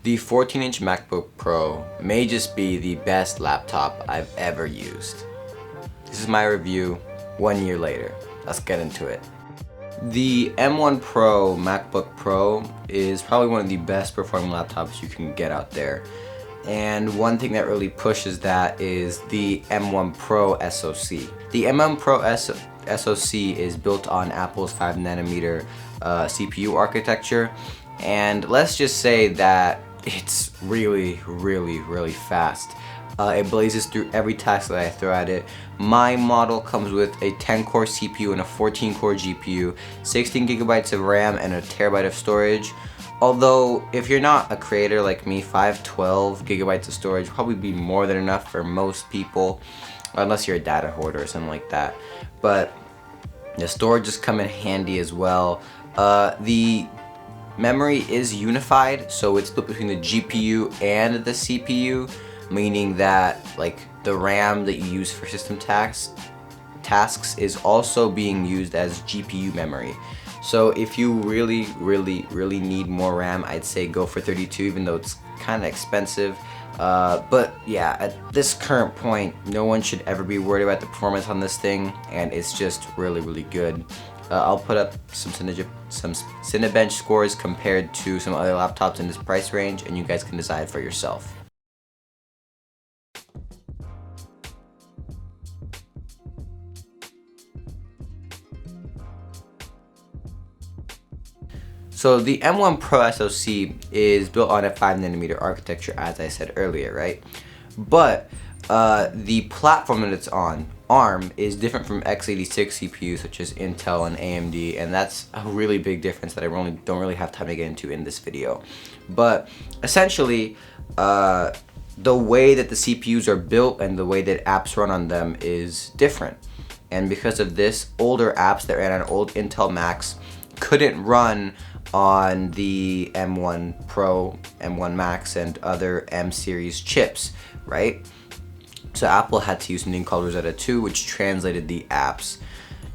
The 14-inch MacBook Pro may just be the best laptop I've ever used. This is my review 1 year later. Let's get into it. The M1 Pro Macbook Pro is probably one of the best performing laptops you can get out there. And one thing that really pushes that is the M1 Pro SoC. The M1 Pro SoC is built on Apple's 5nm CPU architecture, and let's just say that it's really fast. It blazes through every task that I throw at it. My model comes with a 10-core CPU and a 14-core GPU, 16 gigabytes of RAM, and a terabyte of storage. Although, if you're not a creator like me, 512 gigabytes of storage will probably be more than enough for most people, unless you're a data hoarder or something like that. But the storage just come in handy as well. The memory is unified, so it's split between the GPU and the CPU, meaning that like the RAM that you use for system tasks is also being used as GPU memory. So if you really need more RAM, I'd say go for 32, even though it's kind of expensive. But yeah, at this current point, no one should ever be worried about the performance on this thing, and it's just really good. I'll put up some Cinebench scores compared to some other laptops in this price range, and you guys can decide for yourself. So the M1 Pro SoC is built on a 5nm architecture, as I said earlier, right? But the platform that it's on, ARM, is different from x86 CPUs such as Intel and AMD, and that's a really big difference that I don't really have time to get into in this video. But essentially, the way that the CPUs are built and the way that apps run on them is different. And because of this, older apps that ran on old Intel Macs couldn't run on the M1 Pro, M1 Max, and other M series chips, right? So Apple had to use something called Rosetta 2, which translated the apps.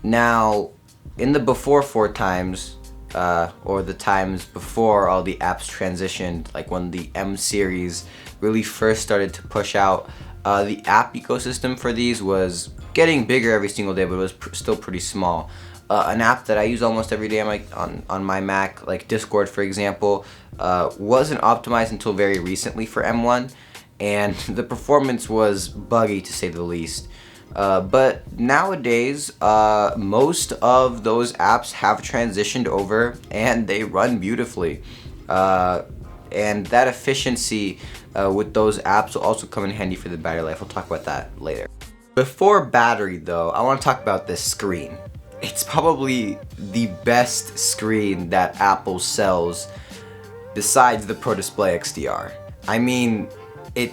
Now, in the before 4 times, or the times before all the apps transitioned, like when the M series really first started to push out, the app ecosystem for these was getting bigger every single day, but it was still pretty small. An app that I use almost every day on my Mac, like Discord for example, wasn't optimized until very recently for M1, and the performance was buggy to say the least. But nowadays, most of those apps have transitioned over and they run beautifully. And that efficiency with those apps will also come in handy for the battery life. We'll talk about that later. Before battery though, I want to talk about this screen. It's probably the best screen that Apple sells besides the Pro Display XDR. I mean, it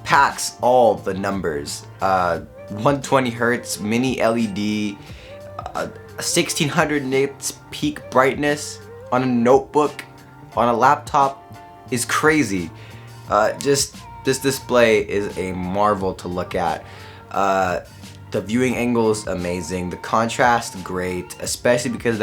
packs all the numbers. 120 Hz, mini LED, 1600 nits peak brightness on a notebook, on a laptop is crazy. Just this display is a marvel to look at. The viewing angle is amazing, the contrast great, especially because of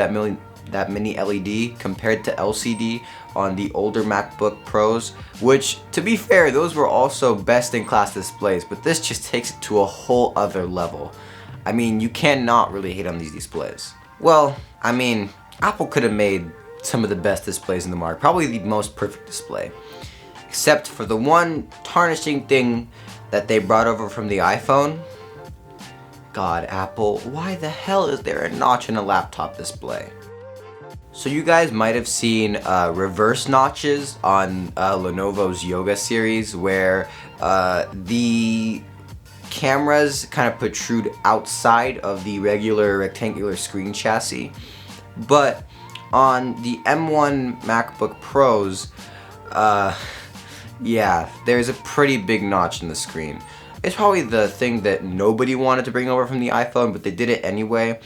that mini LED compared to LCD on the older MacBook Pros, which, to be fair, those were also best in class displays, but this just takes it to a whole other level. I mean, you cannot really hate on these displays. Well, I mean, Apple could have made some of the best displays in the market, probably the most perfect display, except for the one tarnishing thing that they brought over from the iPhone. God, Apple, why the hell is there a notch in a laptop display? So you guys might have seen reverse notches on Lenovo's Yoga series, where the cameras kind of protrude outside of the regular rectangular screen chassis. But on the M1 MacBook Pros, yeah, there's a pretty big notch in the screen. It's probably the thing that nobody wanted to bring over from the iPhone, but they did it anyway.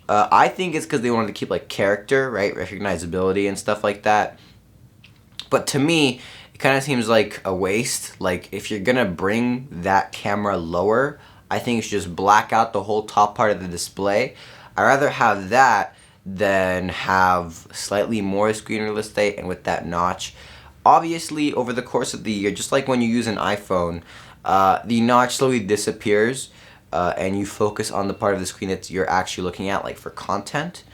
I think it's because they wanted to keep like character, right? Recognizability and stuff like that. But to me, it kind of seems like a waste. Like, if you're gonna bring that camera lower, I think you should just black out the whole top part of the display. I'd rather have that than have slightly more screen real estate, and with that notch, Obviously, over the course of the year, just like when you use an iPhone, the notch slowly disappears, and you focus on the part of the screen that you're actually looking at, like for content.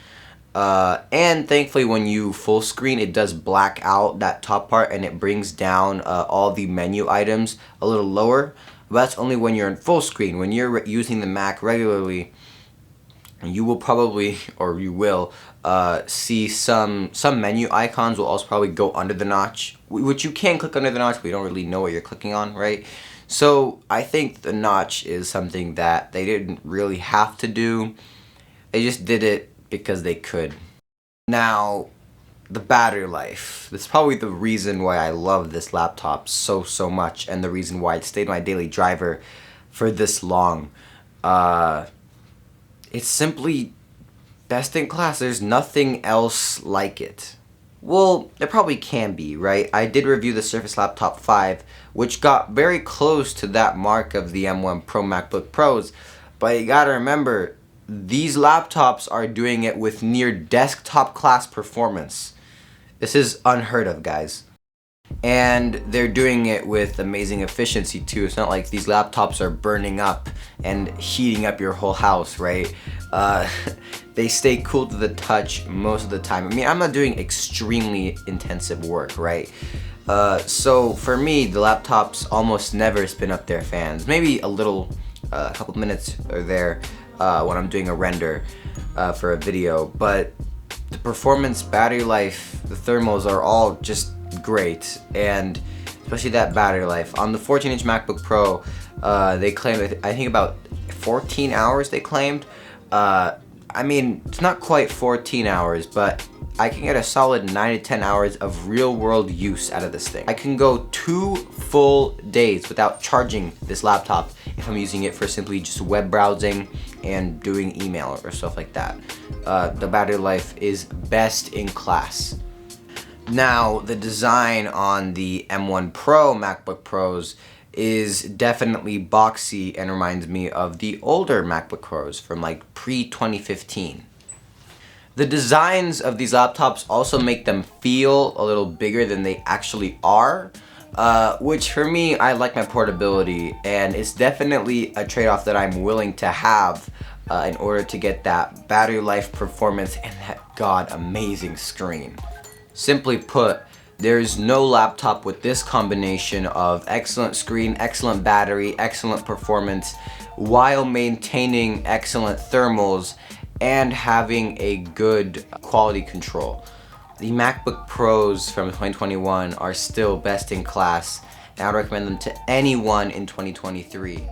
And thankfully, when you full screen, it does black out that top part and it brings down all the menu items a little lower. But that's only when you're in full screen. When you're using the Mac regularly, you will probably, or you will, see some menu icons will also probably go under the notch, which you can click under the notch, but you don't really know what you're clicking on, right? So I think the notch is something that they didn't really have to do. They just did it because they could. Now, the battery life. That's probably the reason why I love this laptop so much, and the reason why it stayed my daily driver for this long. It's simply best in class. There's nothing else like it. Well, there probably can be, right? I did review the Surface Laptop 5, which got very close to that mark of the M1 Pro Macbook Pros, but you gotta remember, these laptops are doing it with near desktop class performance. This is unheard of, guys. And they're doing it with amazing efficiency too. It's not like these laptops are burning up and heating up your whole house, right? They stay cool to the touch most of the time. I mean, I'm not doing extremely intensive work, right? So for me, the laptops almost never spin up their fans. Maybe a little, a couple minutes or there when I'm doing a render for a video, but the performance, battery life, the thermals are all just great, and especially that battery life. On the 14-inch MacBook Pro, they claimed, I think about 14 hours they claimed. I mean, it's not quite 14 hours, but I can get a solid 9 to 10 hours of real-world use out of this thing. I can go 2 full days without charging this laptop if I'm using it for simply just web browsing and doing email or stuff like that. The battery life is best in class. Now, the design on the M1 Pro MacBook Pros is definitely boxy and reminds me of the older MacBook Pros from like pre-2015. The designs of these laptops also make them feel a little bigger than they actually are, which for me, I like my portability, and it's definitely a trade-off that I'm willing to have in order to get that battery life, performance, and that amazing screen. Simply put, there's no laptop with this combination of excellent screen, excellent battery, excellent performance, while maintaining excellent thermals and having a good quality control. The MacBook Pros from 2021 are still best in class, and I would recommend them to anyone in 2023.